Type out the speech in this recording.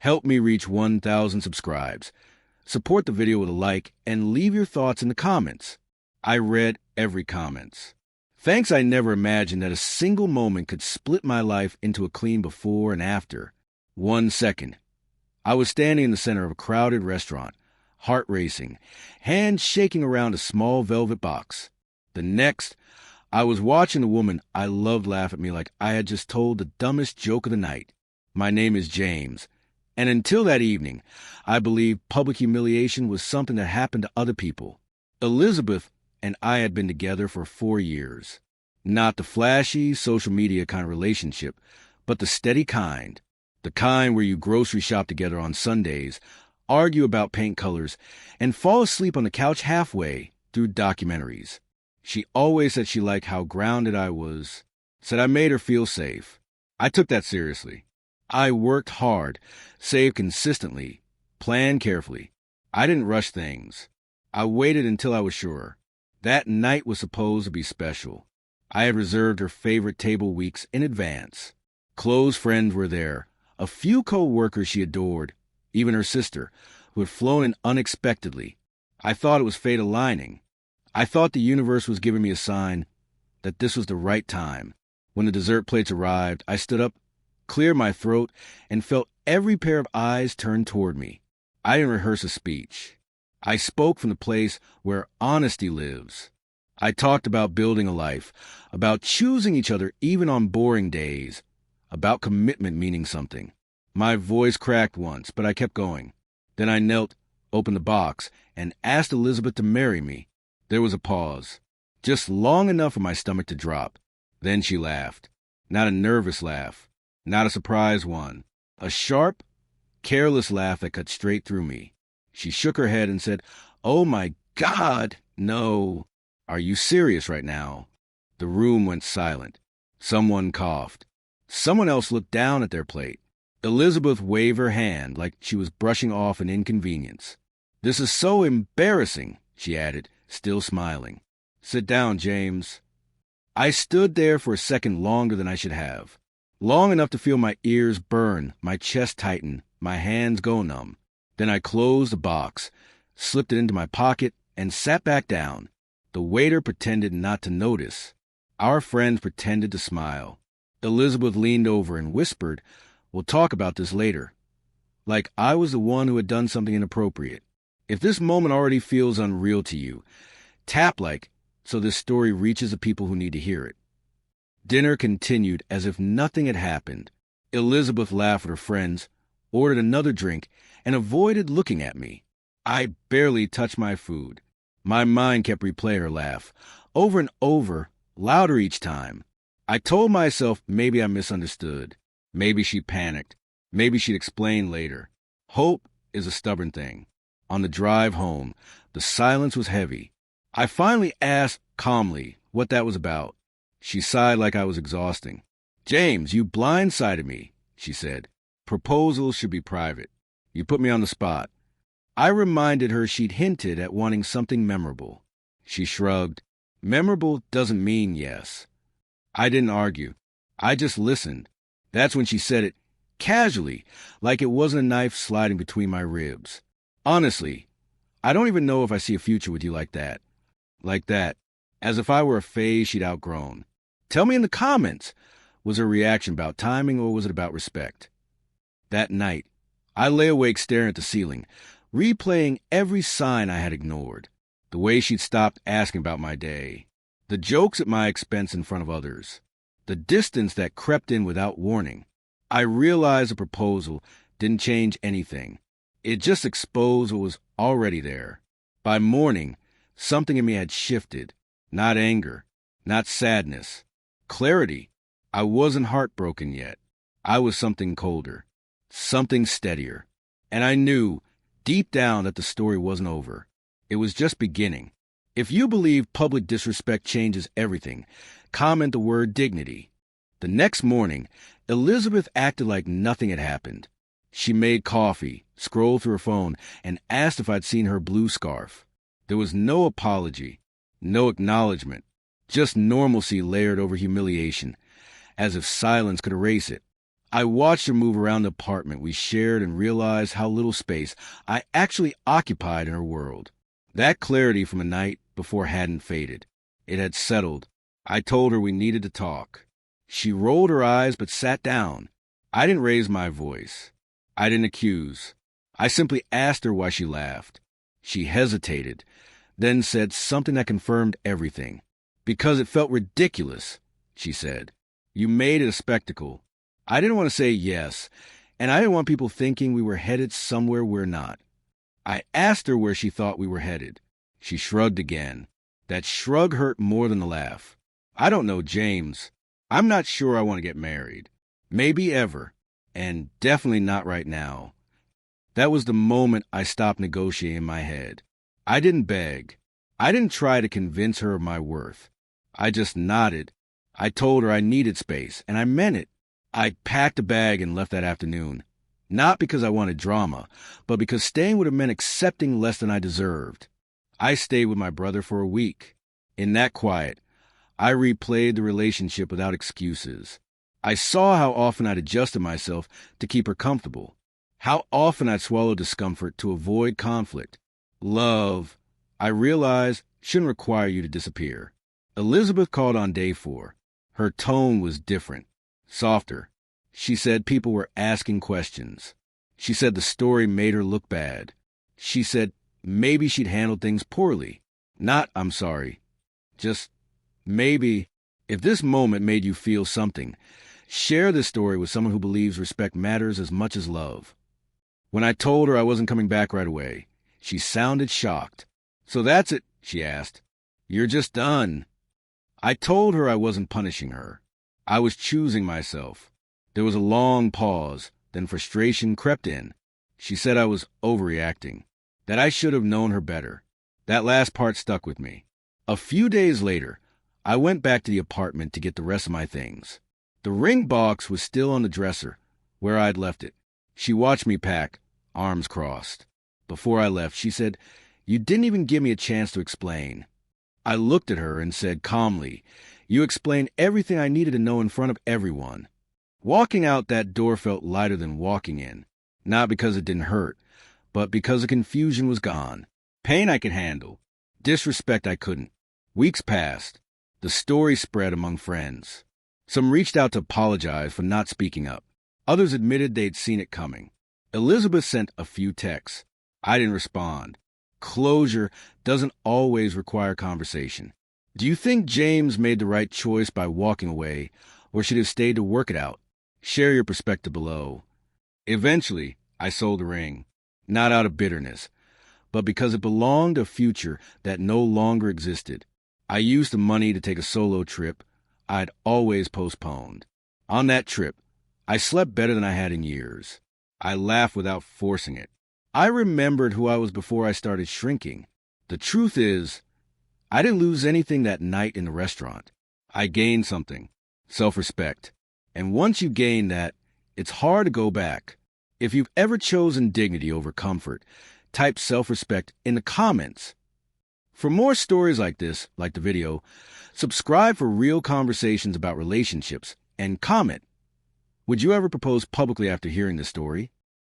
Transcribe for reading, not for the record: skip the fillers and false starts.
Help me reach 1,000 subscribes. Support the video with a like and leave your thoughts in the comments. I read every comment. Thanks. I never imagined that a single moment could split my life into a clean before and after. 1 second. I was standing in the center of a crowded restaurant, heart racing, hands shaking around a small velvet box. The next, I was watching the woman I loved laugh at me like I had just told the dumbest joke of the night. My name is James, and until that evening, I believed public humiliation was something that happened to other people. Elizabeth and I had been together for 4 years. Not the flashy, social media kind of relationship, but the steady kind. The kind where you grocery shop together on Sundays, argue about paint colors, and fall asleep on the couch halfway through documentaries. She always said she liked how grounded I was, said I made her feel safe. I took that seriously. I worked hard, saved consistently, planned carefully. I didn't rush things. I waited until I was sure. That night was supposed to be special. I had reserved her favorite table weeks in advance. Close friends were there, a few co-workers she adored, even her sister, who had flown in unexpectedly. I thought it was fate aligning. I thought the universe was giving me a sign that this was the right time. When the dessert plates arrived, I stood up, cleared my throat, and felt every pair of eyes turn toward me. I didn't rehearse a speech. I spoke from the place where honesty lives. I talked about building a life, about choosing each other even on boring days, about commitment meaning something. My voice cracked once, but I kept going. Then I knelt, opened the box, and asked Elizabeth to marry me. There was a pause, just long enough for my stomach to drop. Then she laughed. Not a nervous laugh, not a surprised one. A sharp, careless laugh that cut straight through me. She shook her head and said, "Oh my God, no. Are you serious right now?" The room went silent. Someone coughed. Someone else looked down at their plate. Elizabeth waved her hand like she was brushing off an inconvenience. "This is so embarrassing," she added, still smiling. "Sit down, James." I stood there for a second longer than I should have. Long enough to feel my ears burn, my chest tighten, my hands go numb. Then I closed the box, slipped it into my pocket, and sat back down. The waiter pretended not to notice. Our friends pretended to smile. Elizabeth leaned over and whispered, "We'll talk about this later." Like I was the one who had done something inappropriate. If this moment already feels unreal to you, tap like so this story reaches the people who need to hear it. Dinner continued as if nothing had happened. Elizabeth laughed at her friends, ordered another drink, and avoided looking at me. I barely touched my food. My mind kept replaying her laugh, over and over, louder each time. I told myself maybe I misunderstood. Maybe she panicked. Maybe she'd explain later. Hope is a stubborn thing. On the drive home, the silence was heavy. I finally asked calmly what that was about. She sighed like I was exhausting. "James, you blindsided me," she said. "Proposals should be private. You put me on the spot." I reminded her she'd hinted at wanting something memorable. She shrugged. "Memorable doesn't mean yes." I didn't argue. I just listened. That's when she said it, casually, like it wasn't a knife sliding between my ribs. "Honestly, I don't even know if I see a future with you like that." Like that, as if I were a phase she'd outgrown. "Tell me in the comments." Was her reaction about timing or was it about respect? That night, I lay awake staring at the ceiling, replaying every sign I had ignored. The way she'd stopped asking about my day. The jokes at my expense in front of others. The distance that crept in without warning. I realized the proposal didn't change anything. It just exposed what was already there. By morning, something in me had shifted. Not anger, not sadness. Clarity. I wasn't heartbroken yet. I was something colder. Something steadier. And I knew, deep down, that the story wasn't over. It was just beginning. If you believe public disrespect changes everything, comment the word dignity. The next morning, Elizabeth acted like nothing had happened. She made coffee, scrolled through her phone, and asked if I'd seen her blue scarf. There was no apology, no acknowledgement, just normalcy layered over humiliation, as if silence could erase it. I watched her move around the apartment we shared and realized how little space I actually occupied in her world. That clarity from a night before hadn't faded. It had settled. I told her we needed to talk. She rolled her eyes but sat down. I didn't raise my voice. I didn't accuse. I simply asked her why she laughed. She hesitated, then said something that confirmed everything. "Because it felt ridiculous," she said. "You made it a spectacle." I didn't want to say yes, and I didn't want people thinking we were headed somewhere we're not. I asked her where she thought we were headed. She shrugged again. That shrug hurt more than the laugh. "I don't know, James. I'm not sure I want to get married. Maybe ever, and definitely not right now." That was the moment I stopped negotiating in my head. I didn't beg. I didn't try to convince her of my worth. I just nodded. I told her I needed space, and I meant it. I packed a bag and left that afternoon. Not because I wanted drama, but because staying would have meant accepting less than I deserved. I stayed with my brother for a week. In that quiet, I replayed the relationship without excuses. I saw how often I'd adjusted myself to keep her comfortable. How often I'd swallowed discomfort to avoid conflict. Love, I realized, shouldn't require you to disappear. Elizabeth called on day 4. Her tone was different. Softer. She said people were asking questions. She said the story made her look bad. She said maybe she'd handled things poorly. Not, "I'm sorry." Just, maybe. If this moment made you feel something, share this story with someone who believes respect matters as much as love. When I told her I wasn't coming back right away, she sounded shocked. "So that's it?" she asked. "You're just done?" I told her I wasn't punishing her. I was choosing myself. There was a long pause, then frustration crept in. She said I was overreacting, that I should have known her better. That last part stuck with me. A few days later, I went back to the apartment to get the rest of my things. The ring box was still on the dresser, where I'd left it. She watched me pack, arms crossed. Before I left, she said, "You didn't even give me a chance to explain." I looked at her and said calmly, "You explained everything I needed to know in front of everyone." Walking out that door felt lighter than walking in, not because it didn't hurt, but because the confusion was gone. Pain I could handle. Disrespect I couldn't. Weeks passed. The story spread among friends. Some reached out to apologize for not speaking up. Others admitted they'd seen it coming. Elizabeth sent a few texts. I didn't respond. Closure doesn't always require conversation. Do you think James made the right choice by walking away, or should have stayed to work it out? Share your perspective below. Eventually, I sold the ring, not out of bitterness, but because it belonged to a future that no longer existed. I used the money to take a solo trip I'd always postponed. On that trip, I slept better than I had in years. I laughed without forcing it. I remembered who I was before I started shrinking. The truth is, I didn't lose anything that night in the restaurant. I gained something, self-respect. And once you gain that, it's hard to go back. If you've ever chosen dignity over comfort, type self-respect in the comments. For more stories like this, like the video, subscribe for real conversations about relationships and comment. Would you ever propose publicly after hearing this story?